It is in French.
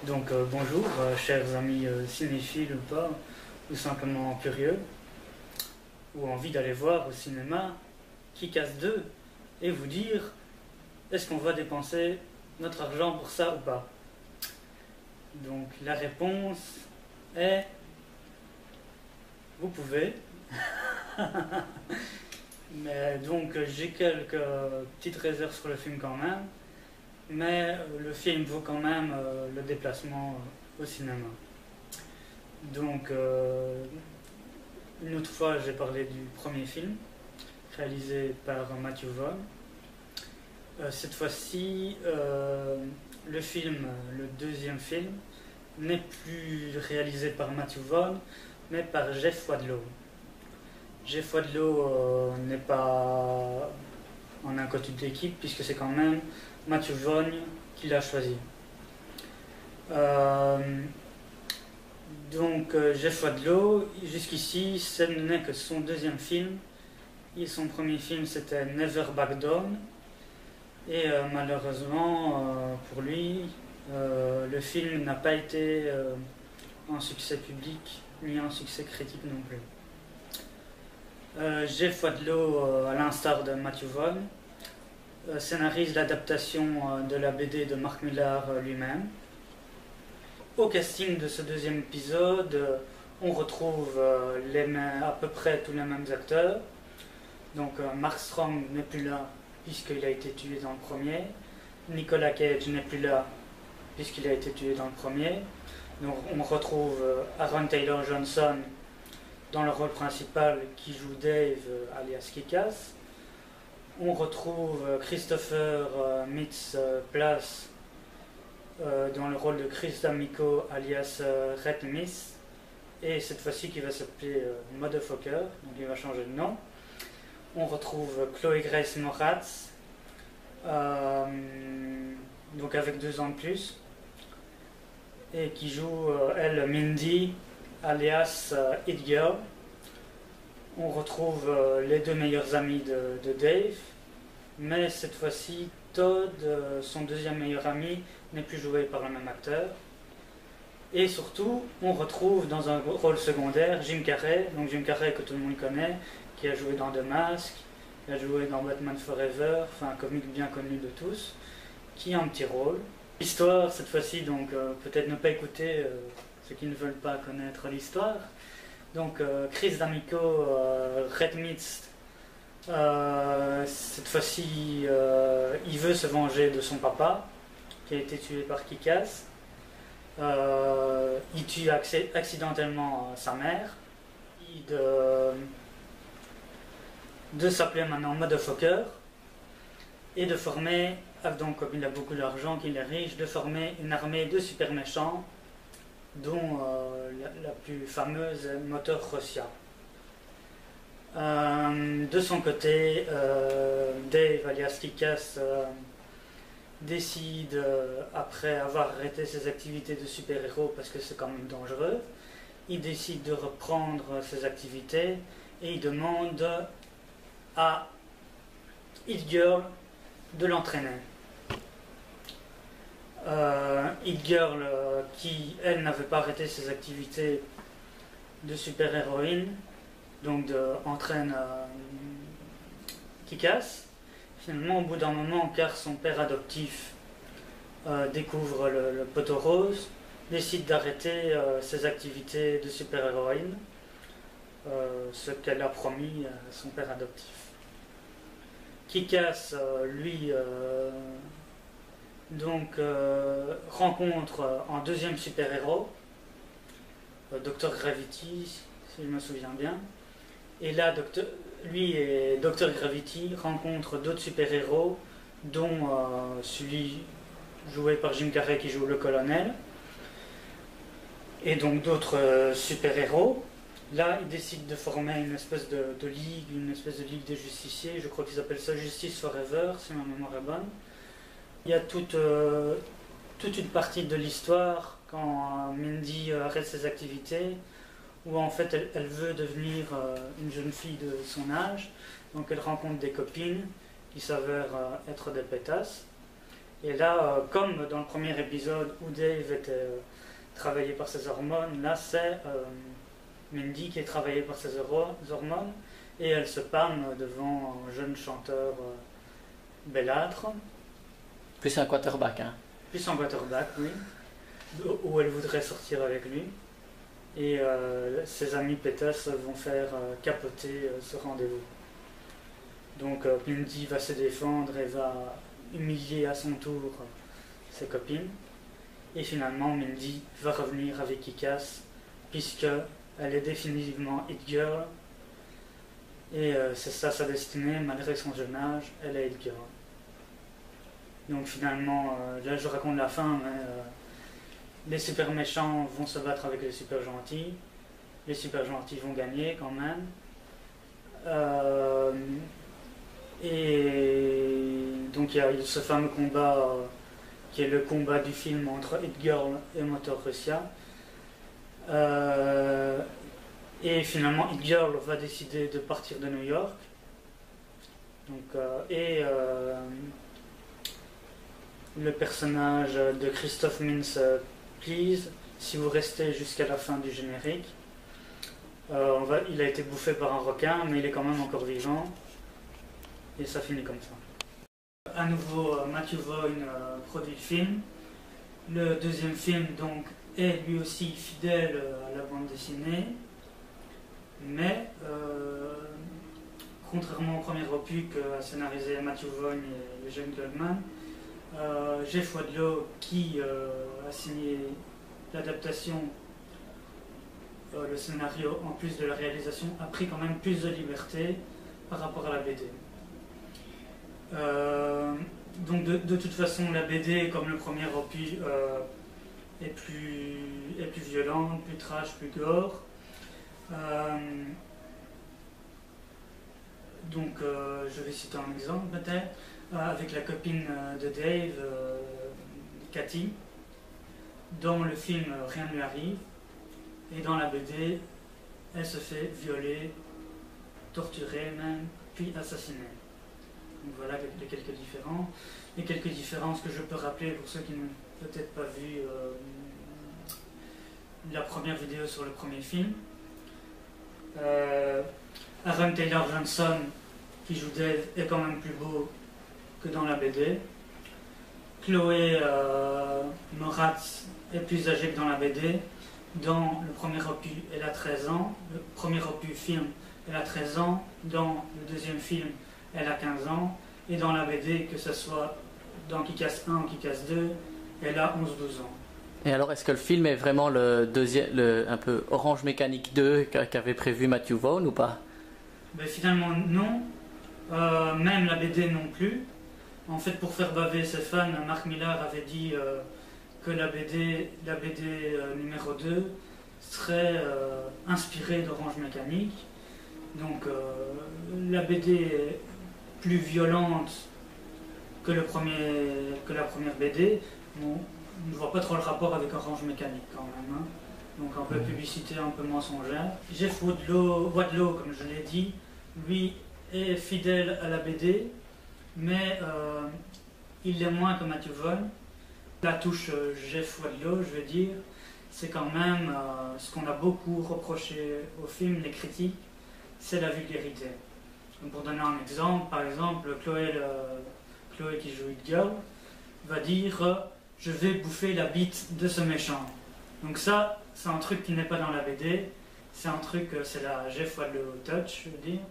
Donc bonjour, chers amis cinéphiles ou pas, ou simplement curieux, ou envie d'aller voir au cinéma Kick-Ass 2 et vous dire est-ce qu'on va dépenser notre argent pour ça ou pas. Donc la réponse est vous pouvez. Mais donc j'ai quelques petites réserves sur le film quand même, mais le film vaut quand même le déplacement au cinéma. Donc une autre fois j'ai parlé du premier film réalisé par Matthew Vaughn. Cette fois-ci le film, le deuxième film, n'est plus réalisé par Matthew Vaughn mais par Jeff Wadlow. Jeff Wadlow n'est pas en un côté d'équipe puisque c'est quand même Matthew Vaughn qui l'a choisi. Donc Jeff Wadlow, jusqu'ici, ce n'est que son deuxième film. Et son premier film c'était Never Back Down. Et malheureusement pour lui, le film n'a pas été un succès public ni un succès critique non plus. Jeff Wadlow, à l'instar de Matthew Vaughn, scénarise l'adaptation de la BD de Mark Millar lui-même. Au casting de ce deuxième épisode, on retrouve à peu près tous les mêmes acteurs. Donc Mark Strong n'est plus là puisqu'il a été tué dans le premier. Nicolas Cage n'est plus là puisqu'il a été tué dans le premier. Donc on retrouve Aaron Taylor Johnson dans le rôle principal qui joue Dave alias Kick-Ass. On retrouve Christopher Mintz-Plasse dans le rôle de Chris D'Amico alias Red Mist, et cette fois-ci qui va s'appeler Motherfucker, donc il va changer de nom. On retrouve Chloé Grace Moretz, donc avec 2 ans de plus, et qui joue elle Mindy alias It Girl. On retrouve les 2 meilleurs amis de Dave, mais cette fois-ci Todd, son deuxième meilleur ami, n'est plus joué par le même acteur. Et surtout, on retrouve dans un rôle secondaire Jim Carrey, donc Jim Carrey que tout le monde connaît, qui a joué dans The Mask, qui a joué dans Batman Forever, enfin un comique bien connu de tous, qui a un petit rôle. L'histoire, cette fois-ci, donc peut-être ne pas écouter ceux qui ne veulent pas connaître l'histoire. Donc Chris D'Amico, Red Mist, cette fois-ci il veut se venger de son papa qui a été tué par Kick-Ass. Il tue accidentellement sa mère. De s'appeler maintenant Motherfucker et de former, donc comme il a beaucoup d'argent, qu'il est riche, de former une armée de super méchants dont la plus fameuse est Motor Russia. De son côté, Dave alias Kick-Ass décide, après avoir arrêté ses activités de super-héros parce que c'est quand même dangereux, il décide de reprendre ses activités et il demande à It Girl de l'entraîner. It Girl, qui elle n'avait pas arrêté ses activités de super-héroïne, donc entraîne Kick-Ass. Finalement, au bout d'un moment, car son père adoptif découvre le poteau rose, décide d'arrêter ses activités de super-héroïne, ce qu'elle a promis à son père adoptif. Kick-Ass, lui, donc rencontre un deuxième super-héros, Dr Gravity, si je me souviens bien. Et là, lui et Dr Gravity rencontrent d'autres super-héros, dont celui joué par Jim Carrey qui joue le colonel, et donc d'autres super-héros. Là, ils décident de former une espèce de ligue, une espèce de ligue des justiciers. Je crois qu'ils appellent ça Justice Forever, si ma mémoire est bonne. Il y a toute une partie de l'histoire quand Mindy arrête ses activités, où en fait elle veut devenir une jeune fille de son âge. Donc elle rencontre des copines qui s'avèrent être des pétasses. Et là, comme dans le premier épisode où Dave était travaillé par ses hormones, là c'est Mindy qui est travaillée par ses hormones et elle se pâme devant un jeune chanteur bellâtre. Plus un quarterback, hein. Plus un quarterback, oui. Où elle voudrait sortir avec lui. Et ses amis pétasses vont faire capoter ce rendez-vous. Donc Mindy va se défendre et va humilier à son tour ses copines. Et finalement, Mindy va revenir avec Kick-Ass, puisque elle est définitivement It Girl. Et c'est ça sa destinée, malgré son jeune âge, elle est It Girl. Donc finalement, là je raconte la fin, mais les super méchants vont se battre avec les super gentils. Les super gentils vont gagner quand même. Et donc il y a ce fameux combat qui est le combat du film entre It Girl et Motor Russia. Et finalement It Girl va décider de partir de New York. Donc, le personnage de Christophe Mintz, please, si vous restez jusqu'à la fin du générique, il a été bouffé par un requin, mais il est quand même encore vivant. Et ça finit comme ça. À nouveau, Matthew Vaughn produit le film. Le deuxième film donc est lui aussi fidèle à la bande dessinée, mais contrairement au premier opus qu'a scénarisé Matthew Vaughn et Eugene Goldman, Jeff Wadlow, qui a signé l'adaptation, le scénario en plus de la réalisation, a pris quand même plus de liberté par rapport à la BD. Donc de toute façon la BD comme le premier opus est plus violente, plus trash, plus gore. Donc je vais citer un exemple peut-être, avec la copine de Dave, Cathy. Dans le film rien ne lui arrive et dans la BD elle se fait violer, torturer même, puis assassiner. Donc voilà les quelques différences que je peux rappeler pour ceux qui n'ont peut-être pas vu la première vidéo sur le premier film. Aaron Taylor Johnson, qui joue Dave, est quand même plus beau que dans la BD. Chloé Moretz est plus âgée que dans la BD. Dans le premier opus, elle a 13 ans. Le premier opus film, elle a 13 ans. Dans le deuxième film, elle a 15 ans. Et dans la BD, que ce soit dans Kick-Ass 1 ou Kick-Ass 2, elle a 11-12 ans. Et alors, est-ce que le film est vraiment le deuxième, un peu Orange Mécanique 2 qu'avait prévu Matthew Vaughn ou pas? Ben, finalement, non. Même la BD non plus. En fait, pour faire baver ses fans, Mark Millar avait dit que la BD numéro 2 serait inspirée d'Orange Mécanique. Donc, la BD est plus violente que la première BD. Bon, on ne voit pas trop le rapport avec Orange Mécanique quand même. Hein. Donc un peu publicité, un peu mensongère. Jeff Wadlow, comme je l'ai dit, lui est fidèle à la BD, mais il l'est moins que Matthew Vaughn. La touche Jeff Wadlow, je veux dire, c'est quand même ce qu'on a beaucoup reproché au film, les critiques, c'est la vulgarité. Donc pour donner un exemple, par exemple, Chloé qui joue It Girl va dire je vais bouffer la bite de ce méchant. Donc ça, c'est un truc qui n'est pas dans la BD, c'est un truc, c'est la Jeff Wadlow touch, je veux dire.